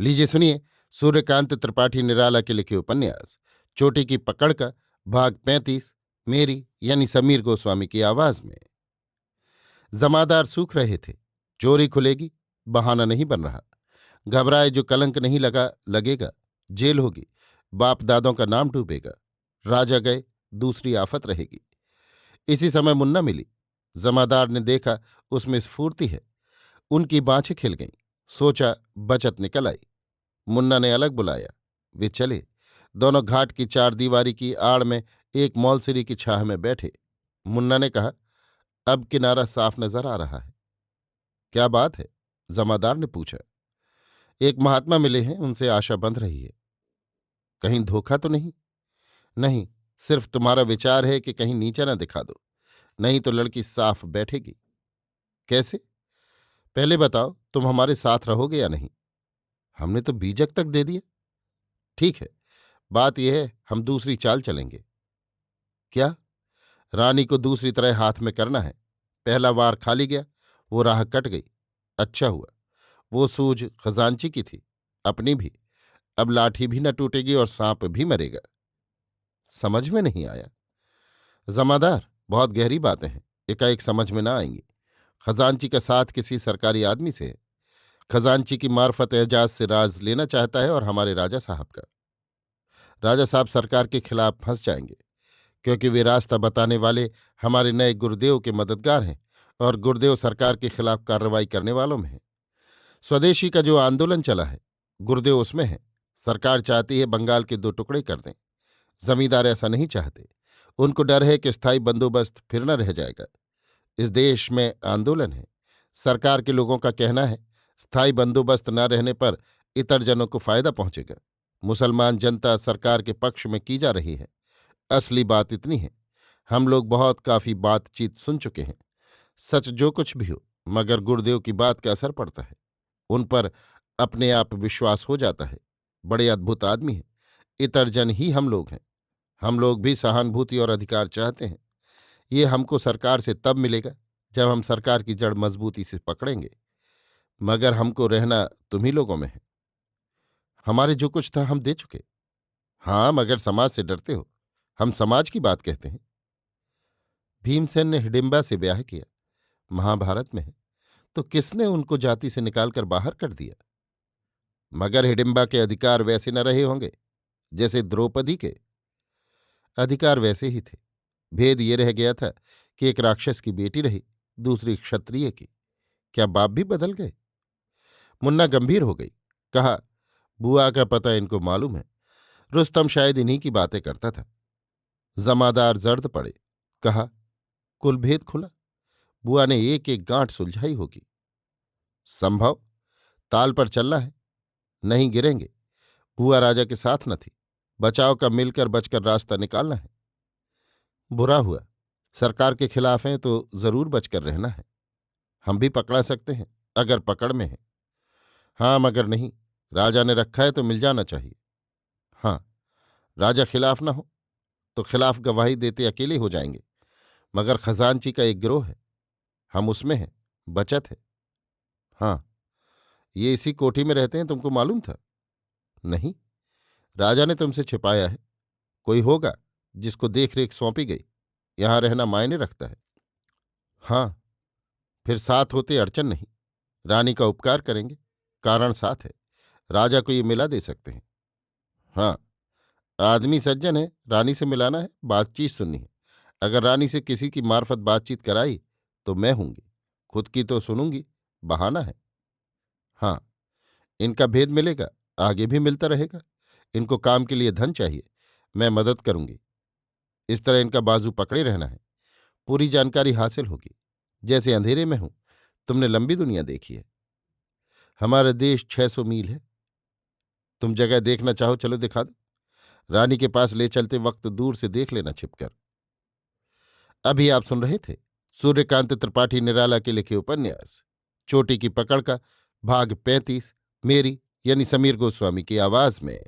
लीजिए सुनिए सूर्यकांत त्रिपाठी निराला के लिखे उपन्यास चोटी की पकड़ का भाग 35 मेरी यानी समीर गोस्वामी की आवाज में। जमादार सूख रहे थे। चोरी खुलेगी, बहाना नहीं बन रहा। घबराए जो कलंक नहीं लगा लगेगा, जेल होगी, बाप दादों का नाम डूबेगा। राजा गए, दूसरी आफत रहेगी। इसी समय मुन्ना मिली। जमादार ने देखा उसमें स्फूर्ति है। उनकी बाँछें खिल गईं। सोचा बचत निकल आई। मुन्ना ने अलग बुलाया। वे चले। दोनों घाट की चारदीवारी की आड़ में एक मौलसिरी की छाह में बैठे। मुन्ना ने कहा, अब किनारा साफ नजर आ रहा है। क्या बात है? जमादार ने पूछा। एक महात्मा मिले हैं, उनसे आशा बंध रही है। कहीं धोखा तो नहीं? नहीं, सिर्फ तुम्हारा विचार है कि कहीं नीचा न दिखा दो, नहीं तो लड़की साफ बैठेगी। कैसे? पहले बताओ, तुम हमारे साथ रहोगे या नहीं? हमने तो बीजक तक दे दिया। ठीक है, बात यह है, हम दूसरी चाल चलेंगे। क्या? रानी को दूसरी तरह हाथ में करना है। पहला वार खाली गया, वो राह कट गई। अच्छा हुआ। वो सूझ खजांची की थी, अपनी भी। अब लाठी भी न टूटेगी और सांप भी मरेगा। समझ में नहीं आया। जमादार, बहुत गहरी बातें हैं, एकाएक समझ में ना आएंगी। खजांची का साथ किसी सरकारी आदमी से है। खजांची की मार्फत एजाज से राज लेना चाहता है, और हमारे राजा साहब का। राजा साहब सरकार के खिलाफ फंस जाएंगे, क्योंकि वे रास्ता बताने वाले हमारे नए गुरुदेव के मददगार हैं, और गुरुदेव सरकार के खिलाफ कार्रवाई करने वालों में हैं। स्वदेशी का जो आंदोलन चला है, गुरुदेव उसमें है। सरकार चाहती है बंगाल के दो टुकड़े कर दें। जमींदार ऐसा नहीं चाहते। उनको डर है कि स्थायी बंदोबस्त फिर न रह जाएगा। इस देश में आंदोलन है। सरकार के लोगों का कहना है, स्थायी बंदोबस्त न रहने पर इतर जनों को फायदा पहुंचेगा। मुसलमान जनता सरकार के पक्ष में की जा रही है। असली बात इतनी है, हम लोग बहुत काफी बातचीत सुन चुके हैं। सच जो कुछ भी हो, मगर गुरुदेव की बात का असर पड़ता है। उन पर अपने आप विश्वास हो जाता है। बड़े अद्भुत आदमी हैं। इतर जन ही हम लोग हैं। हम लोग भी सहानुभूति और अधिकार चाहते हैं। ये हमको सरकार से तब मिलेगा जब हम सरकार की जड़ मजबूती से पकड़ेंगे। मगर हमको रहना तुम्ही लोगों में है। हमारे जो कुछ था हम दे चुके। हाँ, मगर समाज से डरते हो। हम समाज की बात कहते हैं। भीमसेन ने हिडिंबा से ब्याह किया, महाभारत में है, तो किसने उनको जाति से निकालकर बाहर कर दिया? मगर हिडिंबा के अधिकार वैसे न रहे होंगे जैसे द्रौपदी के। अधिकार वैसे ही थे। भेद ये रह गया था कि एक राक्षस की बेटी रही, दूसरी क्षत्रिय की। क्या बाप भी बदल गए? मुन्ना गंभीर हो गई। कहा, बुआ का पता इनको मालूम है। रुस्तम शायद इन्हीं की बातें करता था। जमादार जर्द पड़े। कहा, कुल भेद खुला। बुआ ने एक एक गांठ सुलझाई होगी। संभव। ताल पर चलना है, नहीं गिरेंगे। बुआ राजा के साथ न थी। बचाव का मिलकर बचकर रास्ता निकालना है। बुरा हुआ, सरकार के खिलाफ हैं तो जरूर बचकर रहना है। हम भी पकड़ा सकते हैं, अगर पकड़ में है। हाँ, मगर नहीं। राजा ने रखा है तो मिल जाना चाहिए। हाँ, राजा खिलाफ ना हो तो खिलाफ गवाही देते अकेले हो जाएंगे। मगर खजांची का एक गिरोह है, हम उसमें हैं, बचत है। हाँ, ये इसी कोठी में रहते हैं, तुमको मालूम था? नहीं, राजा ने तुमसे छिपाया है। कोई होगा जिसको देख रेख सौंपी गई। यहां रहना मायने रखता है। हाँ, फिर साथ होते अड़चन नहीं। रानी का उपकार करेंगे, कारण साथ है। राजा को ये मिला दे सकते हैं। हाँ, आदमी सज्जन है, रानी से मिलाना है, बातचीत सुननी है। अगर रानी से किसी की मार्फत बातचीत कराई तो मैं हूंगी, खुद की तो सुनूंगी, बहाना है। हाँ, इनका भेद मिलेगा, आगे भी मिलता रहेगा। इनको काम के लिए धन चाहिए, मैं मदद करूंगी। इस तरह इनका बाजू पकड़े रहना है। पूरी जानकारी हासिल होगी। जैसे अंधेरे में हूं, तुमने लंबी दुनिया देखी है। हमारा देश 600 मील है। तुम जगह देखना चाहो, चलो दिखा दो। रानी के पास ले चलते वक्त दूर से देख लेना छिपकर। अभी आप सुन रहे थे सूर्यकांत त्रिपाठी निराला के लिखे उपन्यास चोटी की पकड़ का भाग 35 मेरी यानी समीर गोस्वामी की आवाज में।